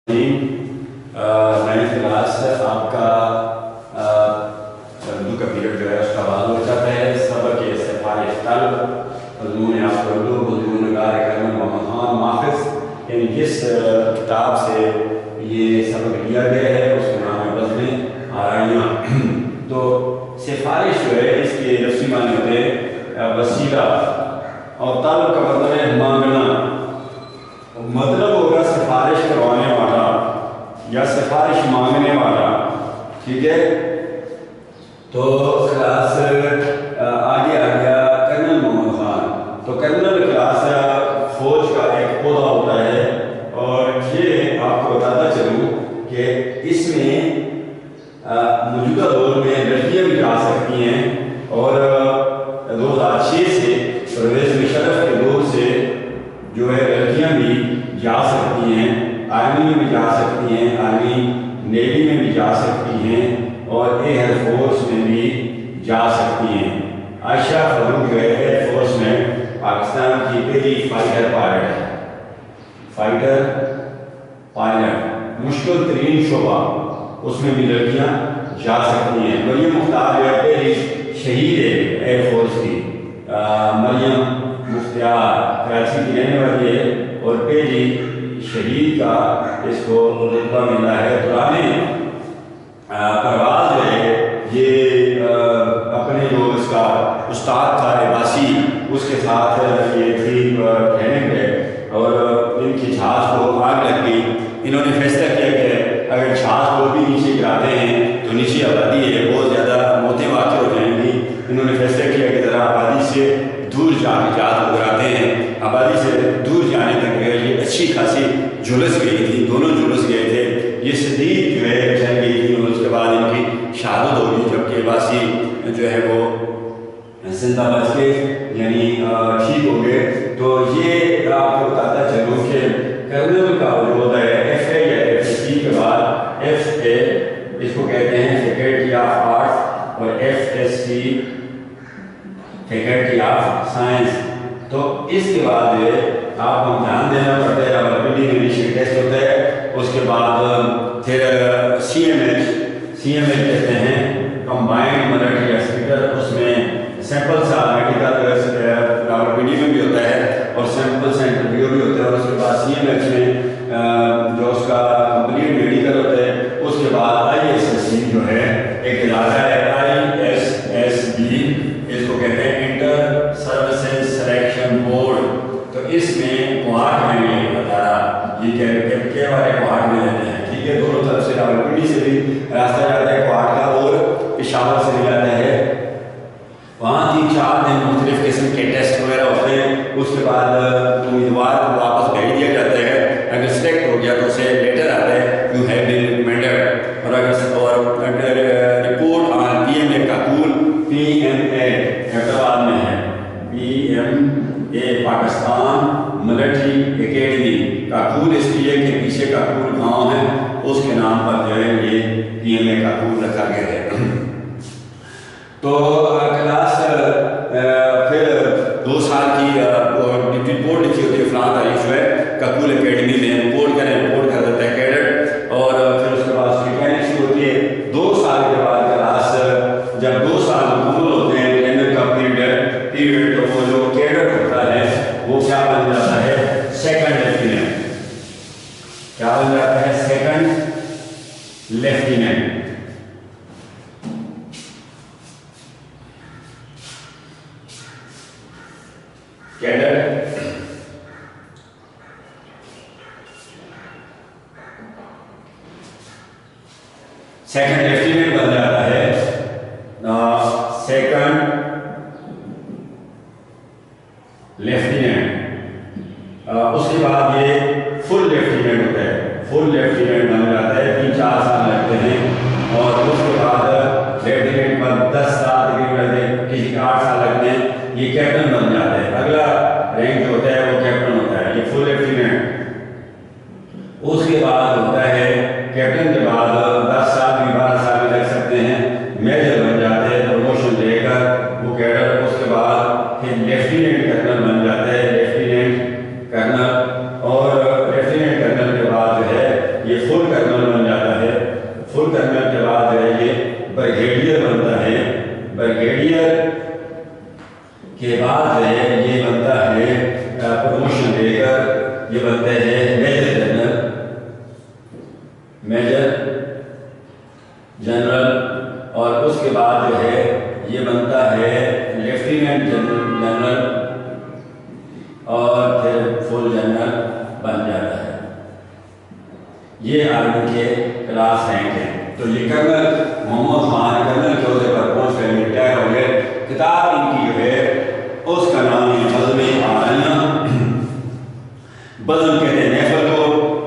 जी नई क्लास आपका उर्दू का पीरियड जो है उसका आगाज़ हो जाता है। सबक के सिफारिश तलब मज़मून आपका उर्दू मज़मून नगार करम मोहम्मद खान माफिज, यानी जिस किताब से ये सबक लिया गया है उसका नाम है बज़्म आराइयाँ। तो सिफारिश जो है इसके लफ्ज़ी माने होते हैं वसीला, और तलब का मतलब है मांगना। मतलब होगा सिफारिश करवाने वाला या सिफारिश मांगने वाला, ठीक है। तो क्लास आगे आ गया कर्नल मोहम्मद खान। तो कर्नल क्लास फौज का एक पौधा होता है, और ये आपको बताता चलूँ कि इसमें मौजूदा दौर में लड़कियाँ भी जा सकती हैं, और 2006 से परवेज़ मुशर्रफ के दौर से जो है लड़कियाँ भी जा सकती हैं, आर्मी में भी जा सकती हैं, आर्मी नेवी में भी जा सकती हैं, और एयर फोर्स में भी जा सकती हैं। आयशा फरूक जो है एयर फोर्स में पाकिस्तान की पहली फाइटर पायलट है। फाइटर पायलट मुश्किल तरीन शोबा, उसमें भी लड़कियाँ जा सकती हैं। मरियम मुख्तार जो है पहली शहीद है एयर फोर्स की। मरियम मुख्तार कराची की रहने वाली है और पहली शहीद का इसको रुतबा मिला है। पुराने परवाज़ जो है ये अपने जो इसका उस्ताद था अब्बासी, उसके साथ ये थी ट्रेनिंग है, और इनकी जहाज़ को आग लग गई। इन्होंने फैसला किया कि अगर जहाज़ को भी नीचे गिराते हैं तो नीचे आबादी है, बहुत ज़्यादा मौतें वाक़ हो जाएंगी। इन्होंने फैसला किया कि ज़रा आबादी से दूर जाके जहाज़ को गिराते हैं। आबादी से दूर जाने तक ये अच्छी खासी जुलूस गई थी, दोनों जुलूस गए थे। ये शदीद जो है जंग गई थी, और उसके बाद इनकी शहादत हो गई, जबकि अब्बासी जो है वो जिंदा बच के यानी ठीक हो गए। तो ये आपको बताता चलूँ कि कर्नल का जो होता है FA या FSC के बाद FA इसको कहते हैं फैकल्टी ऑफ आर्ट्स, और FSC फैकल्टी ऑफ साइंस। तो इसके बाद आपको ध्यान देना पड़ता है, प्रीलिमिनरी टेस्ट होता है, उसके बाद फिर CMH कहते हैं कंबाइंड मिलिट्री हॉस्पिटल। उसमें सैंपल सा मेडिकल पीडी में भी होता है और सैंपल से इंटरव्यू भी होता है, और उसके बाद CMH में जो उसका कंप्लीट मेडिकल होता है, उसके बाद ISSB जो है एक इदारा है ISSB, इसको कहते हैं इंटर सर्विसेज सिलेक्शन बोर्ड। तो इसमें गुवाहाट में भी बताया ये के बारे गुवाहाट में रहते हैं, ठीक है। दोनों तरफ से रावलपिंडी से भी रास्ता जाता है गुवाहाट का, और पेशावर से भी जाता है। वहाँ 3-4 दिन मुख्तलिफ किस्म के टेस्ट वगैरह होते हैं। उसके बाद उम्मीदवार को वापस भेज दिया जाता है। अगर सिलेक्ट हो गया तो उसे लेटर आता है यू हैव बीन रिकमेंडेड, और अगर report on PMA Kakul, PMA Hyderabad में है, PMA Pakistan military academy. Kakul इसलिए कि पीछे काकूल गांव है, उसके नाम पर जो है ये PMA काकूल रखा गया है। तो क्लास फिर 2 साल की रिपोर्ट लिखी होती है, फलां तारीख जो है काकूल एकेडमी में रिपोर्ट कर देता है कैडेट, और फिर उसके बाद उसकी ट्रेनिंग शुरू होती है। 2 साल के बाद क्लास जब 2 साल मुकम्मल होते हैं ट्रेनिंग का पीरियड, तो वो जो कैडेट होता है वो क्या बन जाता है, सेकंड लेफ्टिनेंट। क्या बन जाता है, second lieutenant. Cadet second lieutenant बन जाता है, सेकंड लेफ्टिनेंट। उसके बाद ये फुल लेफ्टिनेंट होता है, फुल लेफ्टिनेंट बन जाता है। 3-4 साल लगते हैं, और उसके बाद लेफ्टिनेंट पर 10 साल लगते हैं, किसी के 8 साल लगते हैं, ये कैप्टन बन जाता है। अगला रैंक जो होता है वो कैप्टन होता है, ये फुल लेफ्टिनेंट। उसके बाद होता है कैप्टन के बाद 10 साल भी 12 साल भी लग सकते हैं, मेजर बन जाते हैं, प्रमोशन लेकर वो कैडर। उसके बाद फिर लेफ्टिनेंट कर्नल बन जाता है, लेफ्टिनेंट कर्नल, और लेफ्टिनेंट कर्नल के बाद जो है ये ये बनते हैं मेजर जनरल, मेजर जनरल, और उसके बाद जो है ये बनता है लेफ्टिनेंट जनरल, और फिर फुल जनरल बन जाता है। ये आर्मी के क्लास रैंक है। तो ये कर्नल मोहम्मद खान कर्नल के ओहदे पर पहुँच कर रिटायर हो गए। किताब इनकी जो है उसका नाम है बज़्म आराइयाँ। बज़्म कहते हैं महफिल को,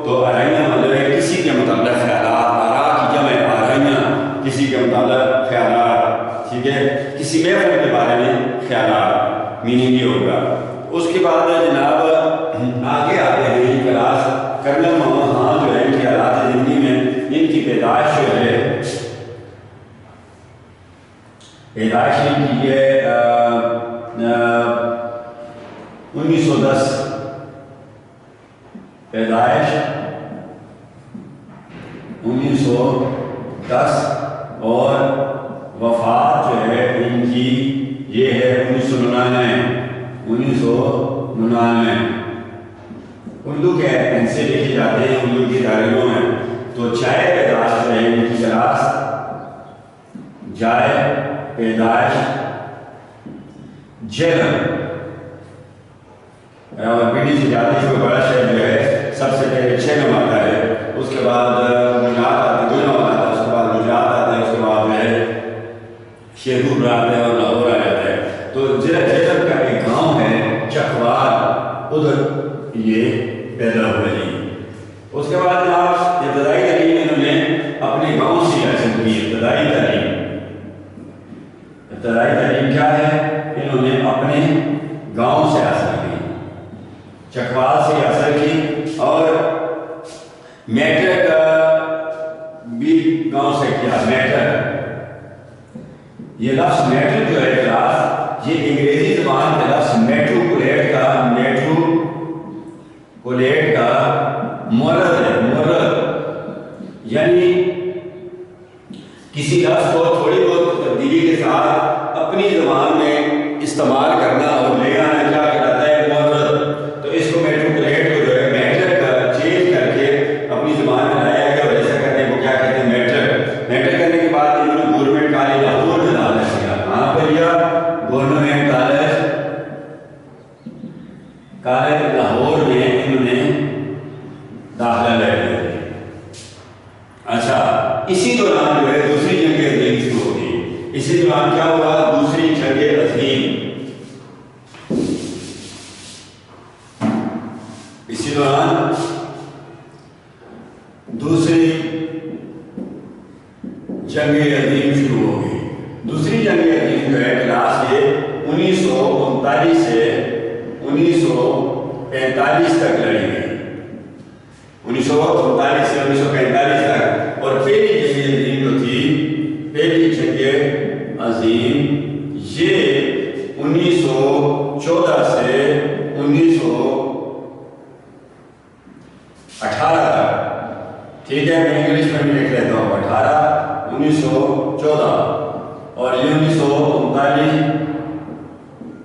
तो आराइयाँ मतलब है किसी के मतलब ख्यालात, आरा की जमा आराइयाँ, किसी के मतलब ख्यालात, ठीक है, किसी महफिल के बारे में ख्यालात, मीनिंग ये होगा। उसके बाद जनाब आगे आते हैं ये क्लास कर्नल मोहम्मद खान जो है इनकी हालात ज़िंदगी में, इनकी पैदाइश जो है, पैदाइश इनकी है 1910, पैदाइश 1910, और वफात जो है इनकी ये है 1999। उर्दू के ऐसे लिखे जाते हैं उर्दू की तारीखों में। तो चाय पैदाइश जो है इनकी क्लास, जाए पैदाइश जन्म, और पीढ़ी से जाती है बड़ा शहर जो है सबसे पहले 6 नंबर आता है, उसके बाद गुजरात आता है 2 नंबर आता है, उसके बाद गुजरात आता है, उसके बाद जो है शेरपुर आता है और लाहौर आ जाता है। तो जन्म का एक गाँव है चकवाल, उधर ये पैदा हुए जी। उसके बाद आप इब्तदाई तालीम इन्होंने अपने गांव से हासिल की। इब्तदाई तालीम क्या है, इन्होंने अपने गांव से हासिल की, चकवाल से हासिल की, और मैट्रिक भी गांव से किया। मैट्रिक, ये लफ्ज़ मैट्रिक जो है क्लास, ये अंग्रेजी ज़बान का लफ्ज़ मेट्रोपोलेट का मुरद है। मुरद यानी किसी लफ्ज़ को थोड़ी बहुत तब्दीली के साथ अपनी ज़बान में इस्तेमाल करना और ले आना क्या कहलाता है, मुरद। तो इसको मेट्रोपोलेट को जो है मैट्रिक का चेंज करके अपनी ज़बान में लाया गया, और ऐसा करने को क्या कहते हैं, मैट्रिक। मैट्रिक करने के बाद इन्होंने गवर्नमेंट कॉलेज लाहौर में दाखिला किया। कहाँ पर लिया, गवर्नमेंट कॉलेज लाहौर में इन्होंने दाखिला ले लिया। अच्छा, इसी दौरान जो है दूसरी जंग अज़ीम शुरू हो गई। इसी दौरान क्या हुआ, दूसरी जंग अज़ीम, इसी दौरान दूसरी जंग अज़ीम शुरू हो गई। दूसरी जंग अज़ीम जो है क्लास ये 1939 से 1945 तक लड़ी गई, 1939 से 1945 तक। और पहली जंग अज़ीम जो थी, पहली जंग अज़ीम ये 1914 से 1918 तक, ठीक है, मैं इंग्लिश में भी लिख लेता हूँ, 1914, और ये 1939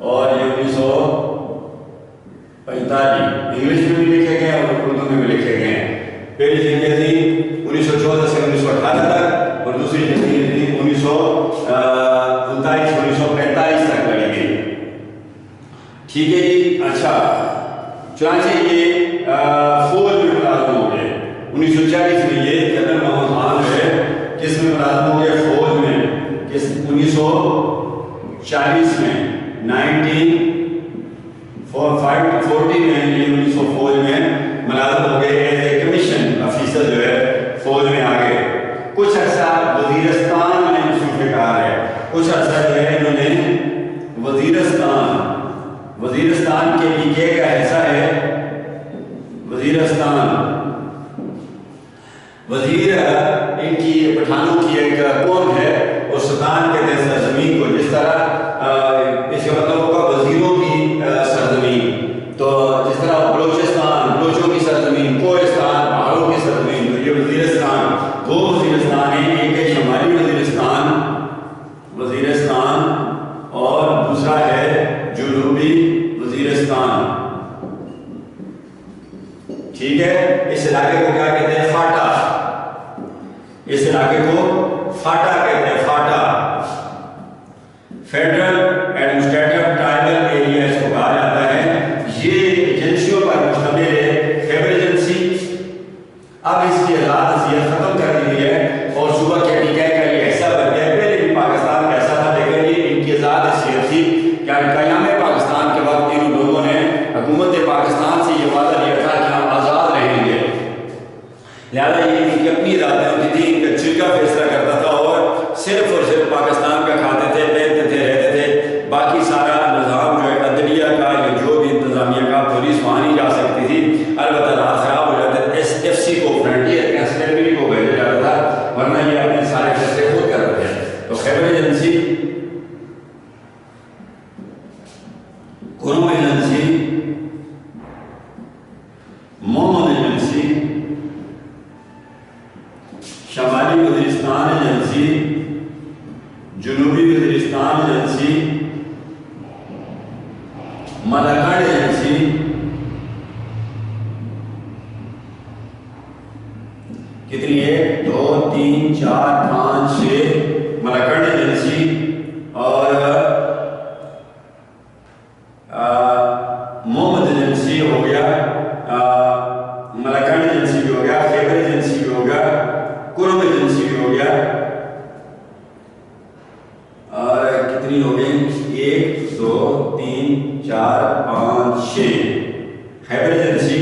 और ये 1945 इंग्लिश में भी लिखे गए और उर्दू में भी लिखे गए हैं। पहली जंग अज़ीम 1914 से 1918 तक, और दूसरी जंग अज़ीम 1939 से 1945 तक लड़ी गई, ठीक है जी। अच्छा, चुनांचे ये फौज में मुलाज़िम हो गए 1940 में। ये कर्नल मोहम्मद खान है किस में मुलाज़िम हो गए, फौज में, किस 1940 में, 1940 में ये 1900 फौज में मुलाज़िम हो गए एज ए कमीशन ऑफिसर जो है फौज में आ गए। कुछ अर्सा वजीरस्तान में मसरूफ़ कार है, कुछ अर्सा जो है इन्होंने वजीरस्तान के लिए का हिस्सा है। वजीरस्तान, वजीर इनकी पठानों की एक कौम है, और सुल्तान कहते हैं सरजमीन को। जिस तरह इसका मतलब होगा वजीरों की सरजमीन, तो जिस तरह बलोचिस्तान बलोचों की सरजमीन, कोहिस्तान पहाड़ों की सरजमीन, तो ये वजीरस्तान, दो वजीरस्तान हैं, एक है शुमाली वजीरस्तान और दूसरा है जनूबी वजीरस्तान। ठीक है, इस इलाके को क्या कहते हैं? फाटा। इस इलाके को फाटा कहते हैं, फाटा। फेडरल एडमिनिस्ट्रेटिव ट्राइबल एरिया इसको कहा जाता है। ये एजेंसियों पर मुश्तमिल है, खैबर एजेंसी। अब इसकी आजाद हसीयत खत्म कर दी गई है और सूबा कैटेगरी का ये ऐसा बन गया। पहले भी पाकिस्तान में ऐसा था, लेकिन ये इनकी आजाद हसीयत थी। क्या क़याम पाकिस्तान के वक्त इन लोगों ने हुकूमत पाकिस्तान से ये वादा लिया था कि हम आज़ाद रहेंगे, लिहाजा ये इनकी अपनी इरादे होती थी, इनका चिरका फैसला करता था और सिर्फ पाकिस्तान का खाते थे, पहनते थे, रहते थे। बाकी सारा निज़ाम जो है अदलिया का या जो भी इंतजामिया का, पुलिस वहाँ नहीं जा सकती थी। अलबत्ता रात खराब हो जाते थे, SFC को, फ्रंटियर कंसल्टेंसी को भेजा जाता था, वरना ये अपने सारे फैसले खुद करते थे। तो Khyber agency, Kurram agency, Mohammad agency, शमाली वज़ीरिस्तान एजेंसी, जुनूबी वज़ीरिस्तान एजेंसी, मलाकाड़ एजेंसी, कितनी है? 2 3 4 5 6 मलाकाड़ एजेंसी और मोहम्मद एजेंसी हो गया, मलाकाड़ एजेंसी भी हो गया, खैबर एजेंसी भी हो गया, कुरुम एजेंसी भी हो गया। और कितनी हो गई? 1 2 3 4 5 6 Khyber agency,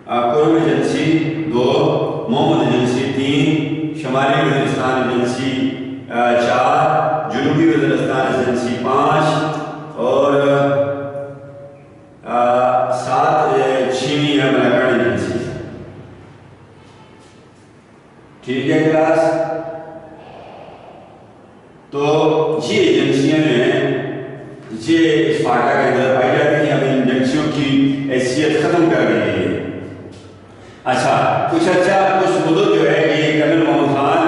Kurram agency 2, Mohammad agency 3, शमाली वज़ीरिस्तान एजेंसी 4, जुनूबी वज़ीरिस्तान एजेंसी 5 और 7 छीनी है मलाकाड़ एजेंसी। ठीक है क्लास? तो ये एजेंसियां जो हैं ये इस फाटा के अंदर पाई जाती हैं। अब इन एजेंसियों की हैसियत खत्म कर दी गई है। अच्छा, कुछ मुद्दत जो है ये कर्नल मोहम्मद खान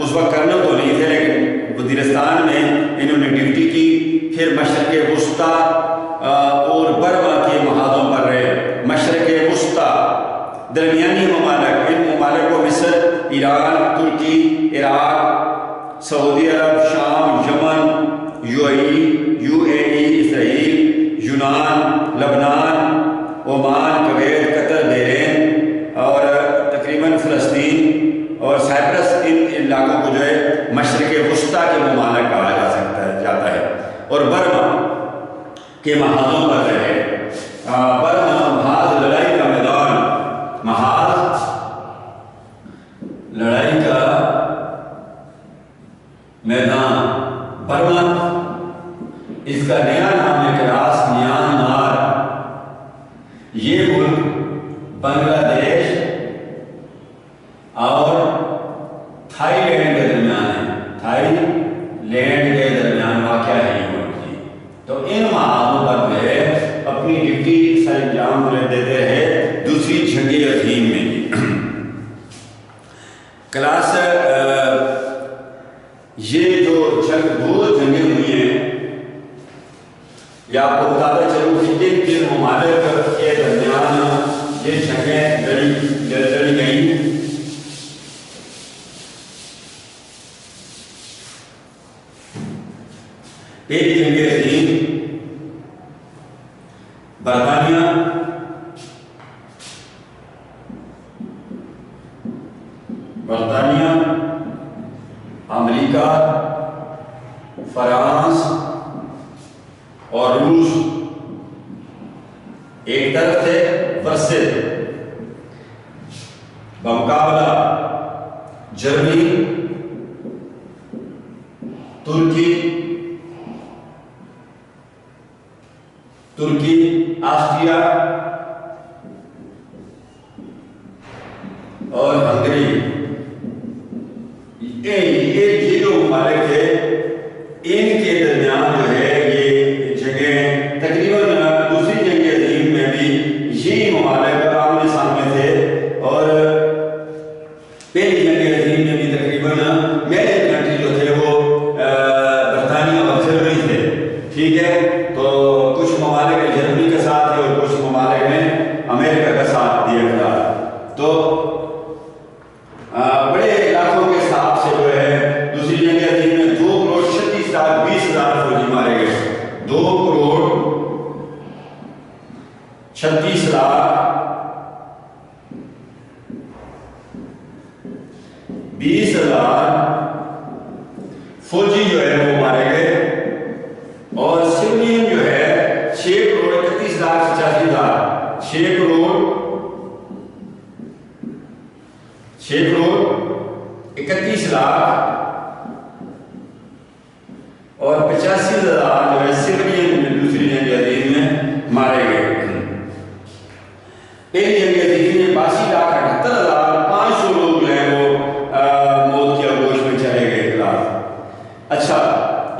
उस वक्त कर्नल तो नहीं थे, लेकिन वज़ीरिस्तान में इन्होंने ड्यूटी की। फिर मशरक़ वुस्ता और बर्मा के महाजों पर रहे। मशरक़ वुस्ता दरमियानी ममालिक, इन ममालिक को मिस्र, ईरान, तुर्की, इराक, सऊदी अरब, शाम, यमन, UAE, इसराइल, यूनान, लबनान, ओमान, कुवैत, कतर, बहरीन और तकरीबन फ़लस्तीन और साइप्रस, इन इलाकों को जो है मशरक़ वुस्ता के ममालिक कहा जाता है। और बर्मा के महाजों पर रहे। बर्मा महाज लड़ाई का मैदान, महाज लड़ाई का मैदान बर्मा। इसका नया नाम है क्लास म्यांमार। ये मुल्क बांग्लादेश और थाईलैंड के दरमियान है। थाईलैंड के दरमियान वाक़या है ये मुल्क जी। तो इन महाजों पर जो है अपनी ड्यूटी सर अंजाम देते हैं दूसरी जंग अज़ीम में। क्लास ये जो दो जंगें हुई हैं, या आपको बताता चलूँ कि किन ममालिक के दरमियान ये जंगें लड़ी गई। पहली जंग अज़ीम बरतानिया, अमेरिका, फ्रांस और रूस एक तरफ थे वर्सेस बमुकाबला जर्मनी, तुर्की, ऑस्ट्रिया और हंगरी। ये जो ममालिक थे इनके दरमियान जो है ये जगह तकरीबन दूसरी जंग अज़ीम में भी यही ममालिक आमने सामने थे। और पहली जंग अज़ीम में भी तकरीबन मेजर कंट्री जो थे वो बरतानिया और जर्मनी थे। ठीक है, तो कुछ ममालिक जर्मनी के साथ थे और कुछ ममालिक में अमेरिका का साथ फौजी जो है वो मारे गए और सिविलियन जो है 6,31,85,000 6,31,00,000 और 85,000 जो है सिविलियन दूसरी जंग अजीज में मारे गए। पहली जंग अजीज में 82,78,500 लोग जो है वो मौत की आगोश में चले गए खिलाफ। अच्छा,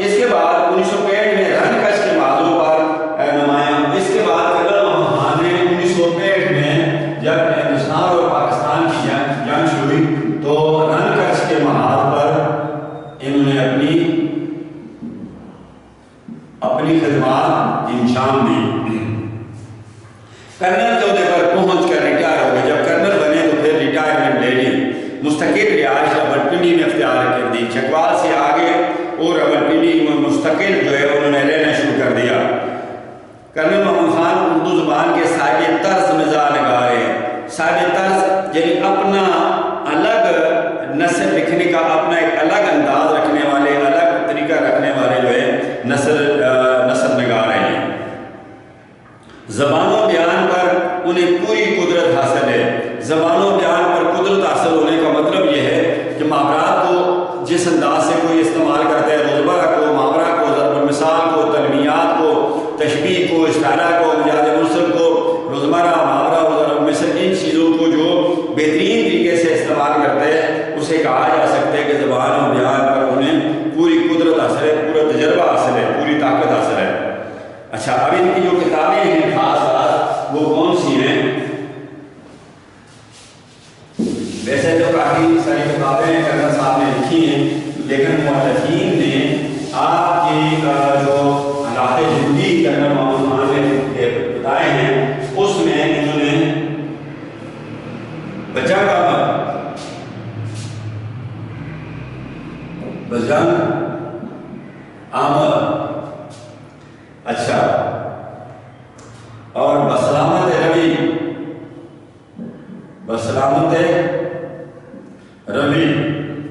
इसके बाद 1965 में रन कच्छ के मार्गों पर नुमाया। इसके बाद कर्नल मोहम्मद खान ने 1965 में जब हिंदुस्तान और पाकिस्तान की जंग शुरू हुई तो रन कच्छ के महाल पर इन्होंने अपनी खिदमत अंजाम दी। कर्नल के ओहदे पर पहुंच कर रिटायर हो गए। जब कर्नल बने तो फिर रिटायरमेंट ले ली। मुस्तकिल रिहाइश रावलपिंडी में इख्तियार कर दी। चकवाल से आगे और रावलपिंडी में मुस्तकिल जो है उन्होंने रहना शुरू कर दिया। कर्नल मोहम्मद खान उर्दू जुबान के साहिब तर्ज मिजाज नगार हैं। साहिब तर्ज यानी अपना अलग नस्ल लिखने का अपना एक अलग अंदाज रखने वाले, अलग तरीका रखने वाले जो है नस्ल नगार हैं। ज़बान व बयान पर उन्हें पूरी कुदरत हासिल है। ज़बान व बयान पर कुदरत हासिल होने का मतलब यह है कि मुहावरात को जिस अंदाज से कोई इस्तेमाल करता है, रोज़मर्रा को, मुहावरा को, ज़रबुल मिसाल को, तलमियात को, तशबीह को, इस्तारा को, मजाज मुरसल को, रोज़मर्रा मुहावरा और ज़रबुल मिसाल, इन चीज़ों को जो बेहतरीन तरीके से इस्तेमाल करते हैं उसे कहा जा सकता है कि ज़बान व बयान पर उन्हें पूरी कुदरत हासिल है, पूरा तजर्बा हासिल है, पूरी ताकत हासिल है। अच्छा, अब इनकी जो किताबें हैं खास वो कौन सी हैं? वैसे तो काफ़ी सारी किताबें कर्नल साहब ने लिखी हैं, लेकिन मुअल्लिफ़ीन ने आपकी जो हालात ज़िंदगी कर्नल मोहम्मद खान ने बताए हैं उसमें इन्होंने बजंग आमद, अच्छा, और बसलामत रवि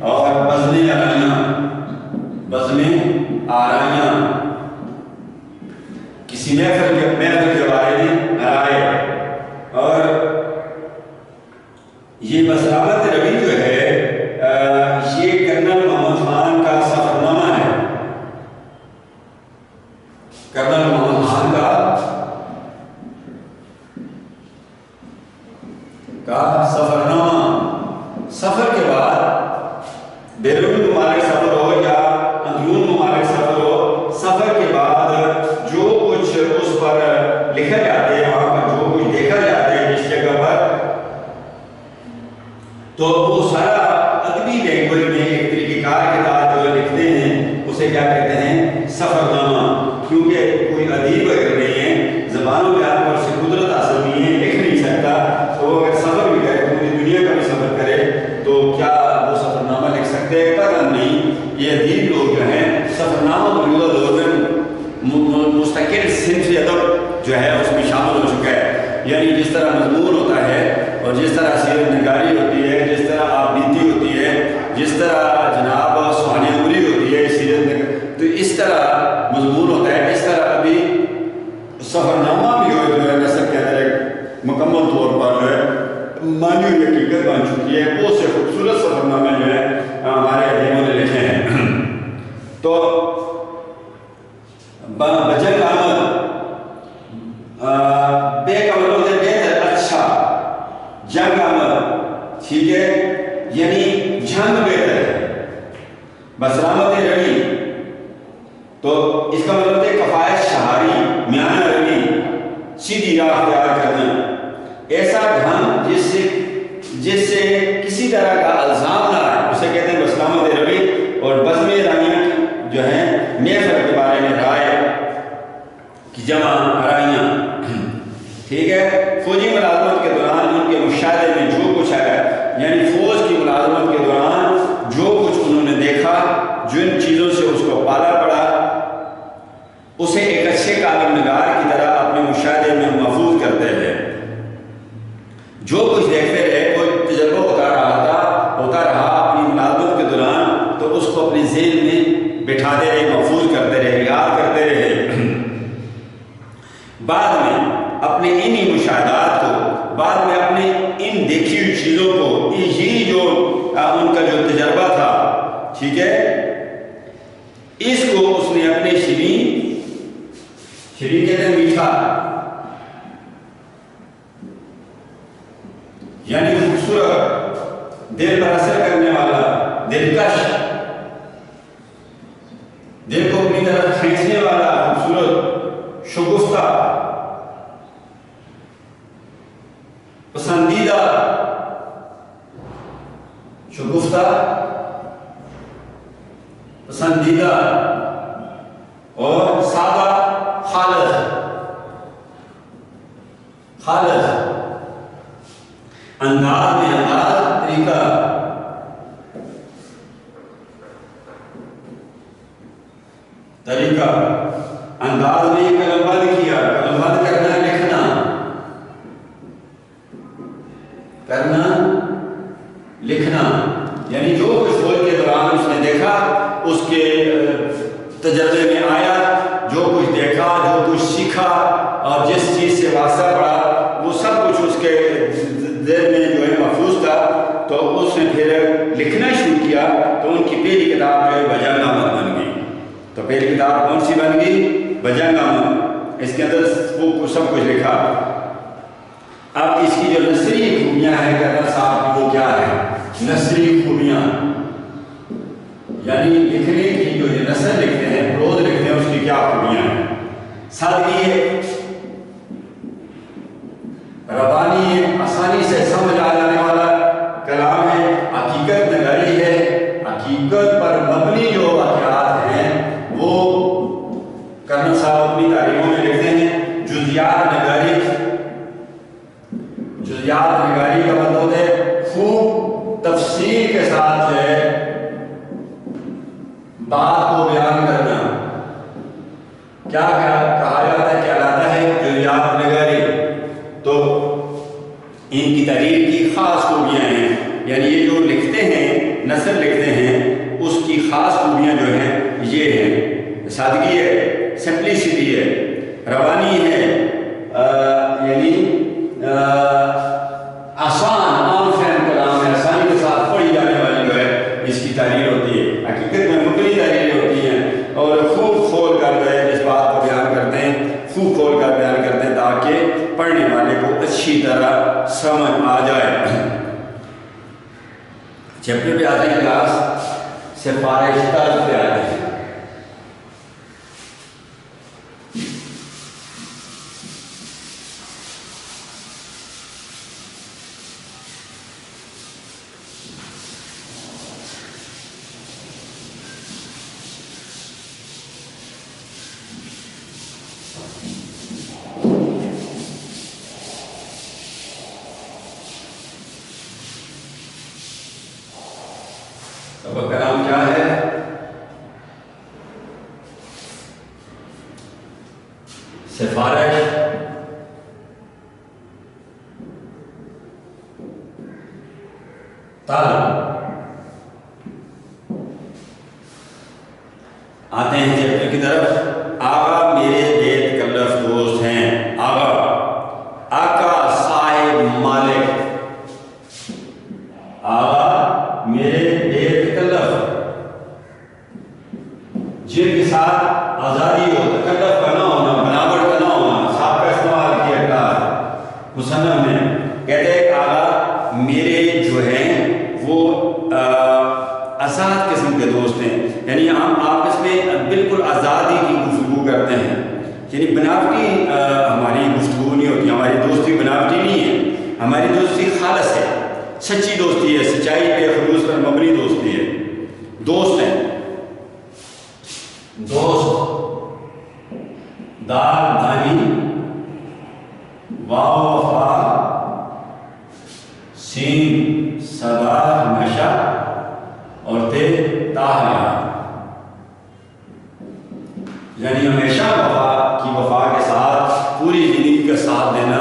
और बज़्म आराइयाँ किसी महफिल के बारे में राय। और ये बसलामत रवि जो है ये कर्नल मोहम्मद खान का सफरनामा है। कर्नल मोहम्मद खान का सफरनामा। सफर के बाद बैरून मुमालिक सफर हो या अंदरून मुमालिक सफर हो, सफर के बाद जो कुछ उस पर लिखा जाता है, वहां पर जो कुछ देखा जाता है जिस जगह पर, तो वो सारा अदबी लैंग्वेज में एक तरीक़ेकार के साथ जो लिखते हैं उसे क्या कहते हैं? सफरनामा। क्योंकि कोई अदीब अगर नहीं है, ज़बान व बयान पर से कुदरत हासिल नहीं है, लिख नहीं सकता, तो अगर सफ़र भी करे, पूरी दुनिया का भी सफ़र करे, तो क्या वो सफ़रनामा लिख सकते हैं? कतई नहीं। ये अदीब लोग जो हैं सफ़रनामा मौजूदा दौर में मुस्तकिल सिंफ अदब जो है उसमें शामिल हो चुका है। यानी जिस तरह मजमून होता है और जिस तरह सीरत निगारी होती है, जिस तरह आपबीती होती है, जिस तरह जनाब सुहानी उमरी होती है सीरत, तो इस तरह मजमून होता है। इस तरह अभी सफ़रनामा भी हो जो है नस्ल के अंदर एक मुकम्मल तौर पर जो है मानी हुई हकीकत बन चुकी है। वो से खूबसूरत सफ़रनामे जो है हमारे अदीबों ने लिखे हैं। तो बजंग आमद बेकमल बेहतर, अच्छा, जंग आमद, ठीक है, यानी जंग बेहतर है। बसलामत रवि, तो इसका मतलब है कफायत शहारी, म्याना रवि, सीधी राह अख्तियार करना, ऐसा ढंग जिससे किसी तरह का अल्जाम ना आए, उसे कहते हैं बसलामत रवि। और बज़्म आराइयाँ जो है महफिल के बारे में राय की जमा आराइयाँ, ठीक है। फौजी मुलाजमत के दौरान उनके मुशाहदे में जो कुछ आया, यानी फौज की मुलाजमत के दौरान जो कुछ उन्होंने देखा, जिन चीज़ों से उसको पाला पड़ा, उसे एक अच्छे कालम नगार की तरह अपने मुशाहदे में महफूज करते हैं। उनका जो तजर्बा था, ठीक है, इसको उसने अपने शीरीन कहते हैं मीठा, यानी खूबसूरत, दिल पर असर करने वाला, दिलकश, दिल को अपनी तरफ खींचने वाला, खूबसूरत, शगुफ्ता, पसंदीदा, शगुफ्ता, पसंदीदा और सादा, खालिस, अंदाज में अंदाज, तरीका, अंदाज में कलमबंद किया। कलमबंद करना, लिखना, यानी जो कुछ बोल के दौरान उसने देखा, उसके तजर्बे में आया, जो कुछ देखा, जो कुछ सीखा और जिस चीज से वास्ता पड़ा, वो सब कुछ उसके दिल में जो है महफूज था। तो उसने फिर लिखना शुरू किया। तो उनकी पहली किताब जो है बजंगामा बन गई। तो पहली किताब कौन सी बन गई? बजंगामा। इसके अंदर वो सब कुछ लिखा। अब इसकी जो नसरी खूबियां हैं कर्नल साहब की, वो क्या है? नसरी खूबियां यानी लिखने की जो नसर लिखते हैं, प्रोज लिखते हैं, उसकी क्या खूबियां हैं? सादगी है, रवानी है, आसानी से समझ आ जाने वाला कलाम है, हकीकत नगारी है, हकीकत पर मबनी जो वाक़यात हैं वो कर्नल साहब अपनी तारीखों में लिखते हैं। जुज़ियात नगारी, जुज़ियात नगारी का मतलब है खूब तफसील के साथ जो है बात को बयान करना। क्या कहा जाता है, क्या लाता है जुज़ियात नगारी। तो इनकी तहरीर की खास खूबियां हैं, यानी ये जो लिखते हैं, नसर लिखते हैं, उसकी खास खूबियां जो हैं ये हैं। सादगी है, सिंपलिसिटी है, रवानी है, यानी आसान आम फहम कलाम है, आसानी के साथ पढ़ी जाने वाली जो है इसकी तारीर होती है। हकीकत में मुकली तारीरें होती हैं और खूब खोल कर जो है इस बात को बयान करते हैं, खूब खोल कर बयान करते हैं ताकि पढ़ने वाले को अच्छी तरह समझ आ जाए। चैप्टर पे आते हैं, क्लास सिफारिश तर्ज पे आते हैं। अब कलाम क्या है? सिफारिश आते हैं चैप्टर की तरफ। आगा मेरे बेतकल्लफ दोस्त हैं। आगा, आका, साहिब, मालिक। आगा मेरे बेतकल्लफ, जिनके साथ आज़ादी हो, तकल्लफ का ना होना, बनावट का ना होना, साहब का इस्तेमाल किया गया मुसन्नफ में। कहते हैं आगा मेरे जो हैं वो आज़ाद किस्म के दोस्त हैं, यानी हम आपस में बिल्कुल आज़ादी की गुफ्तगू करते हैं, यानी बनावटी हमारी गुफ्तगू नहीं होती, हमारी दोस्ती बनावटी नहीं है, हमारी दोस्ती खालस है, सच्ची दोस्ती है, सच्चाई पे खलूस पर मबनी दोस्ती है। दोस्त हैं, दोस्त, दार दानी, वाव वफा, सीन सदा हमेशा और ते ताहया, यानी हमेशा वफा के साथ पूरी जिंदगी का साथ देना,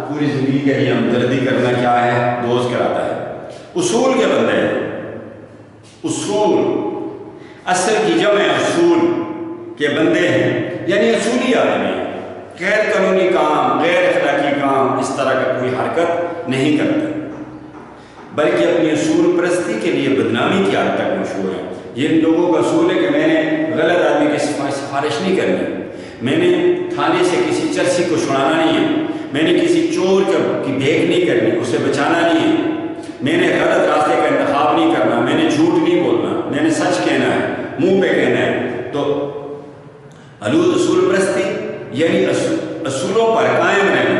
पूरी जिंदगी का ही हमदर्दी करना क्या है? दोस्त कहलाता है। उसूल के बंदे हैं, उसूल असल की जमे उसूल के बंदे हैं, यानी असूली आदमी, गैर कानूनी काम, गैर अखलाकी काम इस तरह का कोई हरकत नहीं करते। बल्कि अपनी असूल परस्ती के लिए बदनामी की हद तक मशहूर है। ये इन लोगों का असूल है कि मैंने गलत आदमी की सिफारिश नहीं करनी, मैंने थाने से किसी चर्सी को छुड़ाना नहीं है, मैंने किसी चोर की भेंट नहीं करनी, उसे बचाना नहीं है, मैंने गलत रास्ते का इंतखाब नहीं करना, मैंने झूठ नहीं बोलना, मैंने सच कहना है, मुंह पे कहना है। तो अलूद असूल परस्ती यानी असूलों पर कायम रहने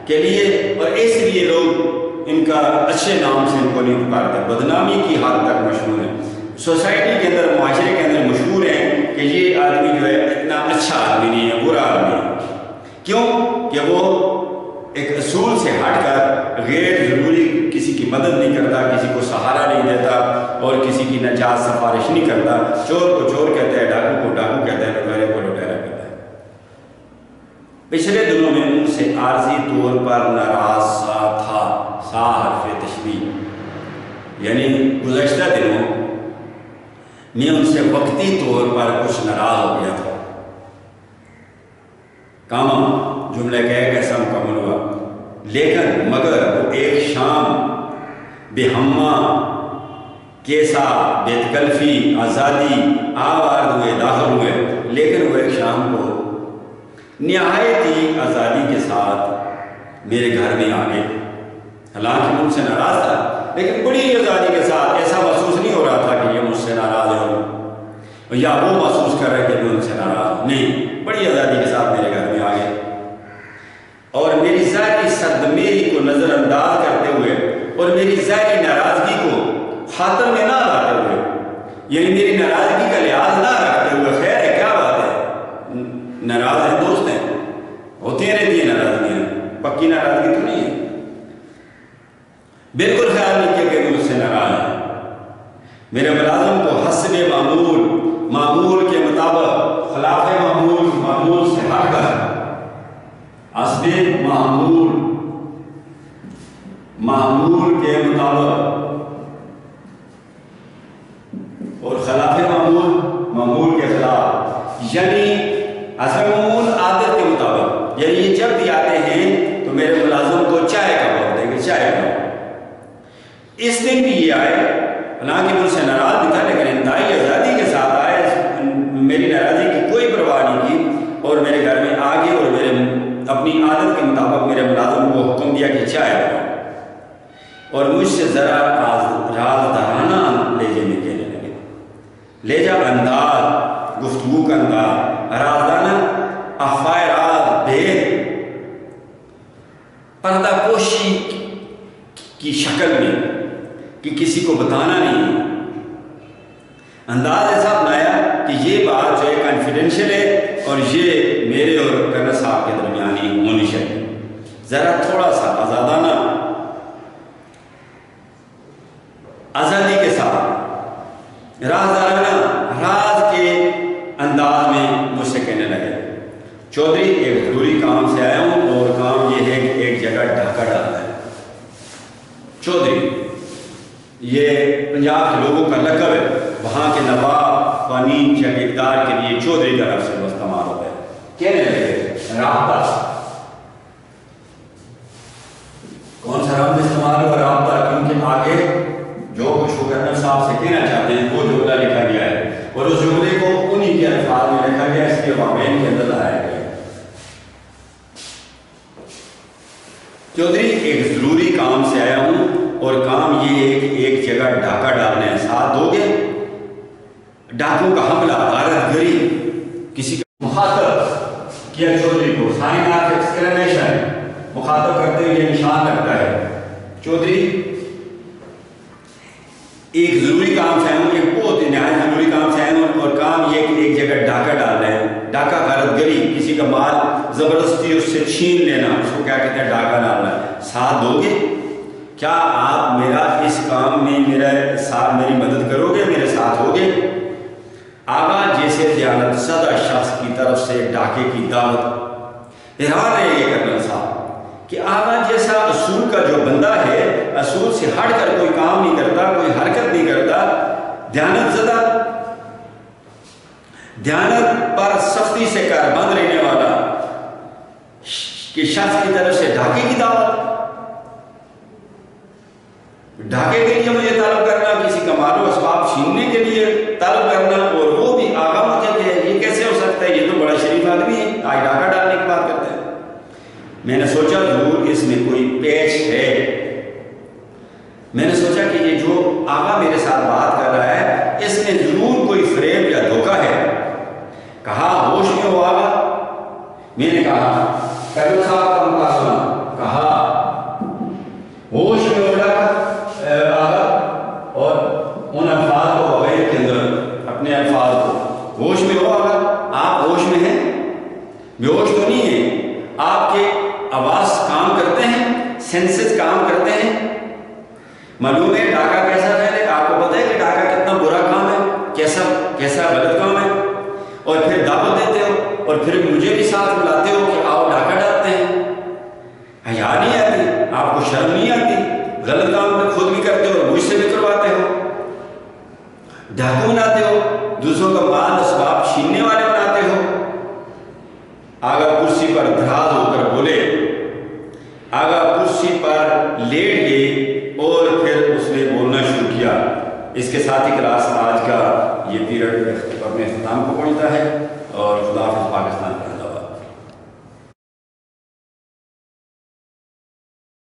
के लिए, और इसलिए लोग इनका अच्छे नाम से इनको नहीं पुकारते, बदनामी की हद तक मशहूर है, सोसाइटी के अंदर, मुआशरे के अंदर मशहूर है कि ये आदमी जो है इतना अच्छा आदमी नहीं है, बुरा आदमी है। क्यों कि वो एक असूल से हटकर गैर ज़रूरी किसी की मदद नहीं करता, किसी को सहारा नहीं देता और किसी की नजात सिफारिश नहीं करता। चोर को चोर कहता है, डाकू को डाकू कहता है, लुटेरे को लुटेरा कहता है। पिछले दिनों में उनसे आर्जी तौर पर नाराज सा था, सा हर्फ तशबीह यानी गुज़श्ता दिनों मैं उनसे वक्ती तौर पर कुछ नाराज हो गया था। काम जुमला कह कैसा मुकम्मल हुआ, लेकिन मगर वो एक शाम बेहम्मा कैसा बेतकल्फी आज़ादी आवाज़ हुए, दाखिल हुए, लेकिन वो एक शाम को निहायत ही आज़ादी के साथ मेरे घर में आ गए। हालांकि मैं उनसे नाराज़ था, लेकिन बड़ी आज़ादी के साथ, ऐसा महसूस नहीं हो रहा था कि ये मुझसे नाराज़ हो या वो महसूस कर रहे थे कि उनसे नाराज़, नहीं, बड़ी आज़ादी के साथ मेरे घर में आ गए और मेरी ज़ाहिरी सदमेरी को नज़रअंदाज करते हुए और मेरी ज़ाहिरी नाराज़गी को खातर में ना लाते हुए, यानी मेरी नाराज़गी का लिहाज ना रखते हुए, खैर है क्या बात है, नाराज़ है, दोस्त हैं, होती रहती है नाराज़गियाँ, पक्की नाराज़गी तो नहीं है, बिल्कुल ख्याल नहीं किया कि मुझसे नाराज़ है। मेरे मुलाजिम को हस्ब मामूल के मुताबिक खिलाफ मामूल से हटकर हस्ब मामूल के मुताबिक और खिलाफ मामूल के खिलाफ, यानी हस्ब मामूल आदत के मुताबिक, यानी ये जब भी आते हैं तो मेरे मुलाजिम को चाय का वक्त देंगे, चाय का। इस दिन भी ये आए, हालांकि मुझसे नाराज भी था, लेकिन इंतहाई आज़ादी के साथ आए, मेरी नाराज़गी की कोई परवाह नहीं की और मेरे घर में आ गए और मेरे अपनी आदत के मुताबिक मेरे मुलाजिम को हुक्म दिया कि चाय बनाओ और मुझसे ज़रा राज़दाराना लहजे में कहने लगे। लहजा अंदाज, गुफ्तगू का अंदाज, राज़दाना, अफ़वाह राज, भेद, पर्दापोशी की शक्ल में कि किसी को बताना नहीं, अंदाज ऐसा अपनाया कि ये बात जो है कॉन्फिडेंशियल है और ये मेरे और कर्नल साहब के दरमियान ही होनी चाहिए। ज़रा थोड़ा सा आज़ादाना, आज़ादी के साथ, राज़दाराना, राज के अंदाज में मुझसे कहने लगे, चौधरी एक ज़रूरी काम से आया हूँ और काम ये है कि एक जगह ढाका डालना है। चौधरी ये पंजाब के लोगों का लक़ब है, वहाँ के नवाब क़ानीन जागीरदार के लिए चौधरी का लफ्ज़ इस्तेमाल होता है। कहने लगे राब्ता, कौन सा रब्त इस्तेमाल हुआ, राब्ता, क्योंकि आगे जो कुछ कर्नल साहब से कहना चाहते हैं वो जुमला लिखा गया है और उस जुमले को उन्हीं के अल्फाज में लिखा गया, इसके वाक़ईन के अंदर लाया गया। चौधरी एक ज़रूरी काम से आया हूँ और काम ये है कि एक जगह ढाका डालना है, साथ दोगे? डाकू का हमला, गारतगरी, किसी का मुखातब किया चौधरी को, साइन ऑफ एक्सक्लेमेशन, मुखातब करते हुए निशान लगता है। चौधरी एक ज़रूरी काम से आया हूँ, एक बहुत नहायत ज़रूरी काम से आया हूँ और काम ये कि एक जगह डाका डालना है। डाका गारतगरी, किसी का माल ज़बरदस्ती उससे छीन लेना, उसको क्या कहते हैं, डाका डालना। साथ दोगे? क्या आप मेरा इस काम में मेरी मदद करोगे, मेरे साथ होगे? आगा जैसे दयानत सदा शख्स की तरफ से डाके की दावत। हैरान है ये कर्नल साहब कि आगा जैसा असूल का जो बंदा है, असूल से हट कर कोई काम नहीं करता, कोई हरकत नहीं करता, दयानत पर सख्ती से कारबंद रहने वाला कि शख्स की तरफ से डाके की दावत। ढाके के लिए मुझे तलब करना, किसी का मालो असबाब छीनने के लिए तलब करना, और वो भी आगा मुझे कि ये कैसे हो सकता है, ये तो बड़ा शरीफ आदमी है, आज डाका डालने की बात करते हैं। मैंने सोचा जरूर इसमें कोई पेच है। मैंने सोचा कि ये जो आगा मेरे साथ बात कर रहा है इसमें जरूर कोई फरेब या धोखा है। कहा होश में हो आगा? मैंने कहा कर्नल साहब का मुकाबला, कहा होश में हो आगा, और उन अल्फाज को वगैरह के अंदर अपने अल्फाज को होश में हो आगा। आप होश में हैं, बेहोश तो नहीं है, आपके आवाज काम करते हैं, सेंसेस काम करते हैं। मालूम है डाका कैसा है, आपको पता है कि डाका कितना बुरा काम है, कैसा कैसा गलत काम है, और फिर दावत देते हो और फिर मुझे भी साथ बुलाते हो कि आओ डाका डालते हैं। हया नहीं आती, आपको शर्म नहीं आती, गलत काम तो खुद भी करते हो, मुझसे भी करवाते हो, डाकू बनाते हो, दूसरों का माल असबाब छीनने वाले बनाते हो। आगा कुर्सी पर धराज होकर बोले, आगा कुर्सी पर लेट गए और फिर उसने बोलना शुरू किया। इसके साथ ही क्लास आज का ये पीरियड अपने इख्तिताम को पहुंचता है, और खुदा हाफिज़ पाकिस्तान।